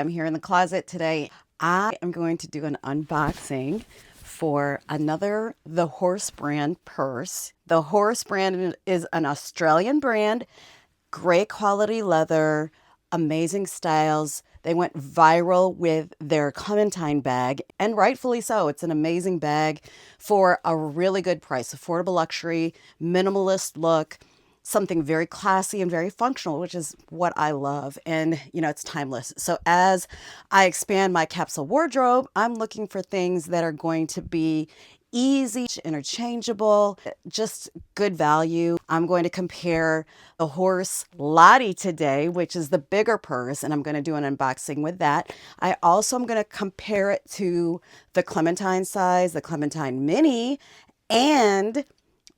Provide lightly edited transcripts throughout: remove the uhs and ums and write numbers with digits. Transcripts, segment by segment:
I'm here in the closet today. I am going to do an unboxing for another The Horse brand purse. The Horse brand is an Australian brand, great quality leather, amazing styles. They went viral with their Clementine bag, and rightfully so. It's an amazing bag for a really good price, affordable luxury, minimalist look, something very classy and very functional, which is what I love. And, you know, it's timeless. So as I expand my capsule wardrobe, I'm looking for things that are going to be easy, interchangeable, just good value. I'm going to compare the Horse Lottie today, which is the bigger purse, and I'm going to do an unboxing with that. I also am going to compare it to the Clementine size, the Clementine Mini, and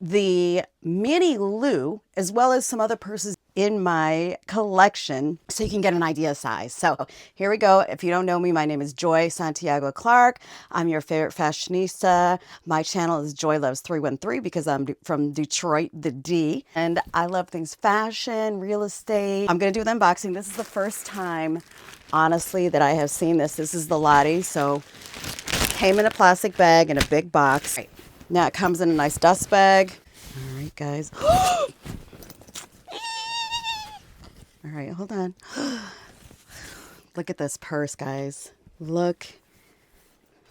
the Mini Lou, as well as some other purses in my collection, so you can get an idea of size. So here we go. If you don't know me, my name is Joy Santiago Clark. I'm your favorite fashionista. My channel is Joy Loves 313 because I'm from Detroit, the D, and I love things fashion, real estate. I'm going to do the unboxing. This is the first time, honestly, that I have seen this. This is the Lottie, so came in a plastic bag in a big box. Right. Now it comes in a nice dust bag. All right, guys. All right, hold on. Look at this purse, guys. Look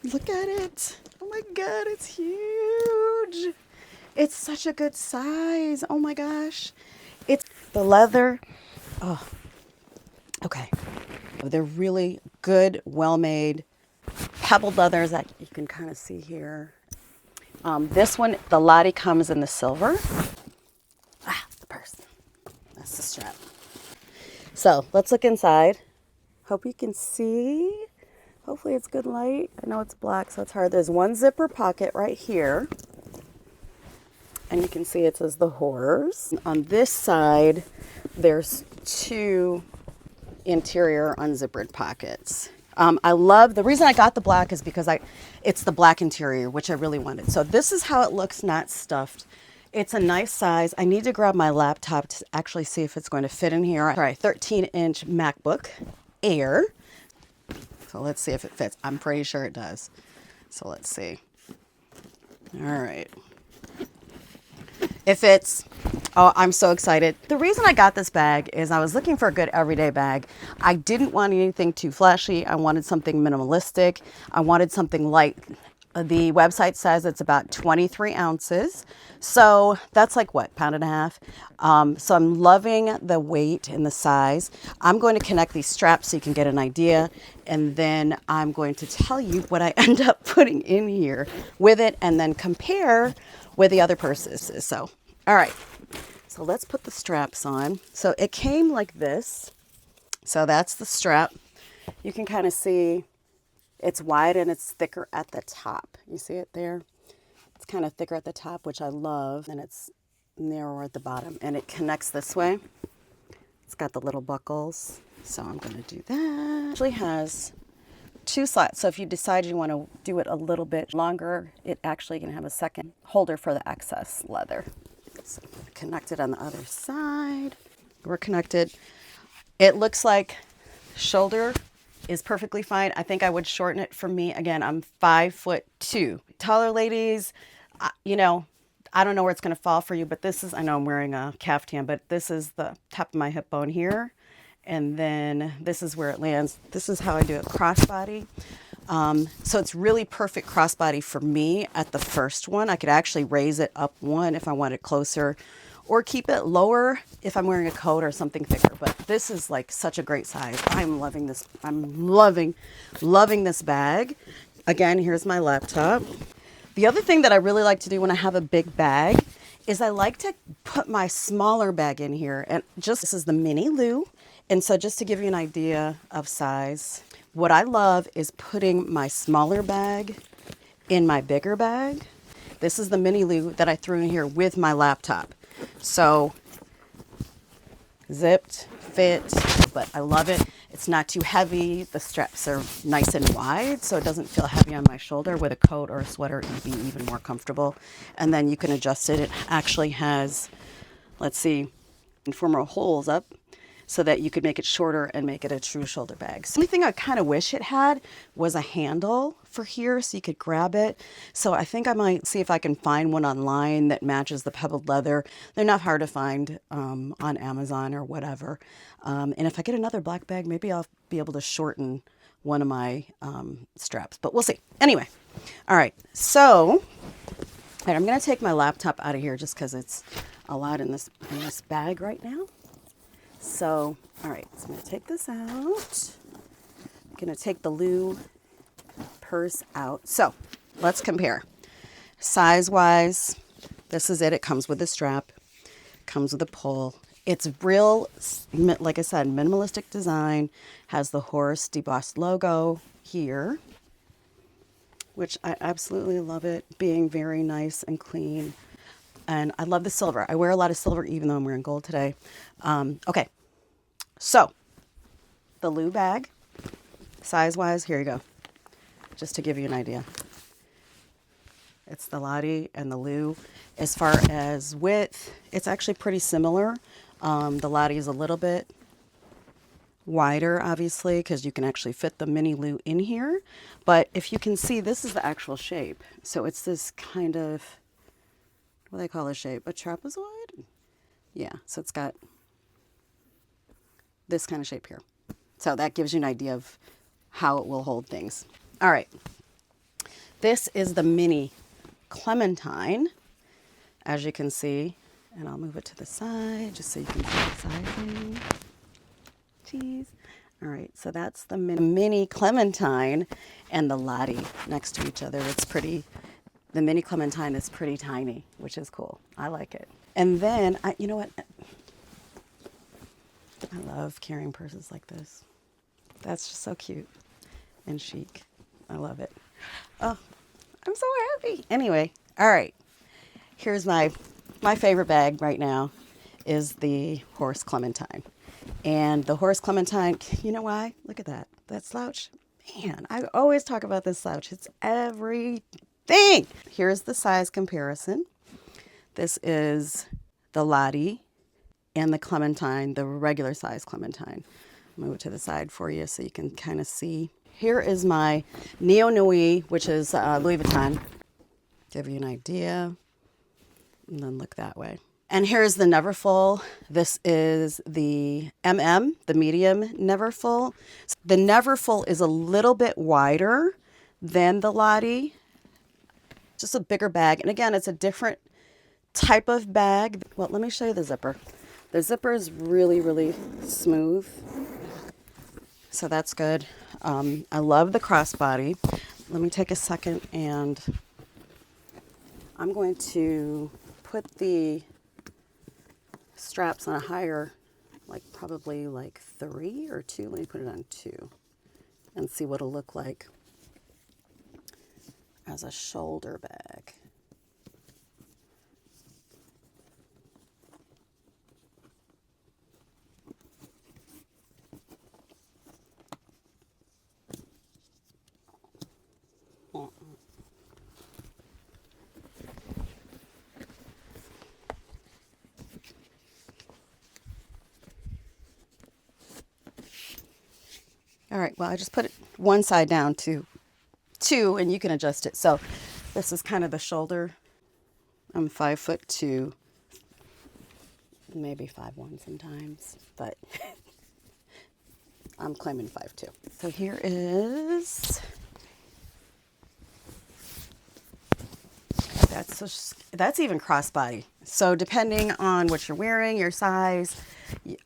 at it. Oh my God, it's huge. It's such a good size. Oh my gosh. It's the leather. Oh, okay. They're really good, well-made, pebbled leathers that you can kind of see here. This one, the Lottie, comes in the silver. The purse. That's the strap. So let's look inside. Hope you can see. Hopefully it's good light. I know it's black, so it's hard. There's one zipper pocket right here. And you can see it says the Horse. On this side, there's two interior unzippered pockets. I love, the reason I got the black is because it's the black interior, which I really wanted. So this is how it looks, not stuffed. It's a nice size. I need to grab my laptop to actually see if it's going to fit in here. All right, 13-inch MacBook Air. So let's see if it fits. I'm pretty sure it does. So let's see. All right. If it's, oh, I'm so excited. The reason I got this bag is I was looking for a good everyday bag. I didn't want anything too flashy. I wanted something minimalistic. I wanted something light. The website says it's about 23 ounces. So that's like what, pound and a half? So I'm loving the weight and the size. I'm going to connect these straps so you can get an idea. And then I'm going to tell you what I end up putting in here with it and then compare with the other purses. So, all right. So let's put the straps on. So it came like this. So that's the strap. You can kind of see it's wide and it's thicker at the top. You see it there? It's kind of thicker at the top, which I love. And it's narrower at the bottom. And it connects this way. It's got the little buckles. So I'm going to do that. It actually has two slots. So if you decide you want to do it a little bit longer, it actually can have a second holder for the excess leather. So connect it on the other side. We're connected. It looks like shoulder is perfectly fine. I think I would shorten it for me. Again, I'm 5'2". Taller ladies, you know, I don't know where it's going to fall for you, but this is, I know I'm wearing a caftan, but this is the top of my hip bone here. And then this is where it lands. This is how I do it crossbody. So it's really perfect crossbody for me at the first one. I could actually raise it up one if I want it closer, or keep it lower if I'm wearing a coat or something thicker. But this is like such a great size. I'm loving this. I'm loving this bag. Again, here's my laptop. The other thing that I really like to do when I have a big bag is I like to put my smaller bag in here. And just, this is the Mini Lou. And so just to give you an idea of size, what I love is putting my smaller bag in my bigger bag. This is the Mini Lou that I threw in here with my laptop. So zipped, fit, but I love it. It's not too heavy. The straps are nice and wide, so it doesn't feel heavy on my shoulder. With a coat or a sweater, it would be even more comfortable. And then you can adjust it. It actually has, let's see, 4 more holes up. so that you could make it shorter and make it a true shoulder bag. So the only thing I kind of wish it had was a handle for here so you could grab it. So I think I might see if I can find one online that matches the pebbled leather. They're not hard to find on Amazon or whatever. And if I get another black bag, maybe I'll be able to shorten one of my straps, but we'll see. Anyway, all right, so I'm going to take my laptop out of here just because it's a lot in this bag right now. So, all right, so I'm going to take this out. I'm going to take the Lou purse out. So let's compare. Size-wise, this is it. It comes with a strap, comes with a pull. It's real, like I said, minimalistic design, has the horse debossed logo here, which I absolutely love it, being very nice and clean. And I love the silver. I wear a lot of silver even though I'm wearing gold today. Okay, so the Lou bag, size-wise, here you go, just to give you an idea. It's the Lottie and the Lou. As far as width, it's actually pretty similar. The Lottie is a little bit wider, obviously, because you can actually fit the mini Lou in here. But if you can see, this is the actual shape. So it's this kind of, what do they call this shape? A trapezoid? Yeah, so it's got this kind of shape here. So that gives you an idea of how it will hold things. All right. This is the Mini Clementine, as you can see. And I'll move it to the side just so you can see the sizing. Jeez. All right, so that's the Mini Clementine and the Lottie next to each other. It's pretty, the Mini Clementine is pretty tiny, which is cool. I like it. And then, you know what? I love carrying purses like this. That's just so cute and chic. I love it. Oh, I'm so happy. Anyway, all right. Here's my favorite bag right now is the Horse Clementine. And the Horse Clementine, you know why? Look at that. That slouch. Man, I always talk about this slouch. It's everything. Here's the size comparison. This is the Lottie and the Clementine, the regular size Clementine. Move it to the side for you so you can kind of see. Here is my NeoNoe, which is Louis Vuitton. Give you an idea. And then look that way. And here's the Neverfull. This is the the medium Neverfull. The Neverfull is a little bit wider than the Lottie. Just a bigger bag. And again, it's a different type of bag. Well, let me show you the zipper. The zipper is really, really smooth. So that's good. I love the crossbody. Let me take a second and I'm going to put the straps on a higher, like probably like 3 or 2. Let me put it on 2 and see what it'll look like as a shoulder bag. All right, well, I just put it one side down to 2, and you can adjust it. So this is kind of the shoulder. I'm 5'2", maybe 5'1" sometimes, but I'm claiming 5'2". So here is, that's even crossbody. So depending on what you're wearing, your size,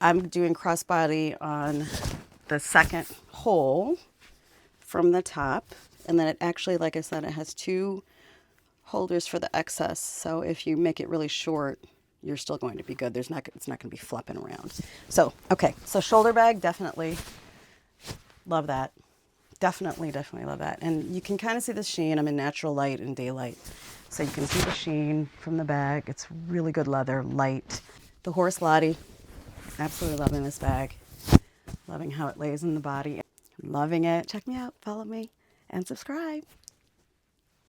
I'm doing crossbody on the second hole from the top, and then it actually, like I said, it has 2 holders for the excess. So if you make it really short, you're still going to be good. It's not going to be flapping around. So okay, so shoulder bag, definitely love that. Definitely love that. And you can kind of see the sheen. I'm in natural light and daylight, so you can see the sheen from the bag. It's really good leather, light. The Horse Lottie, absolutely loving this bag. Loving how it lays in the body. Loving it. Check me out, follow me, and subscribe.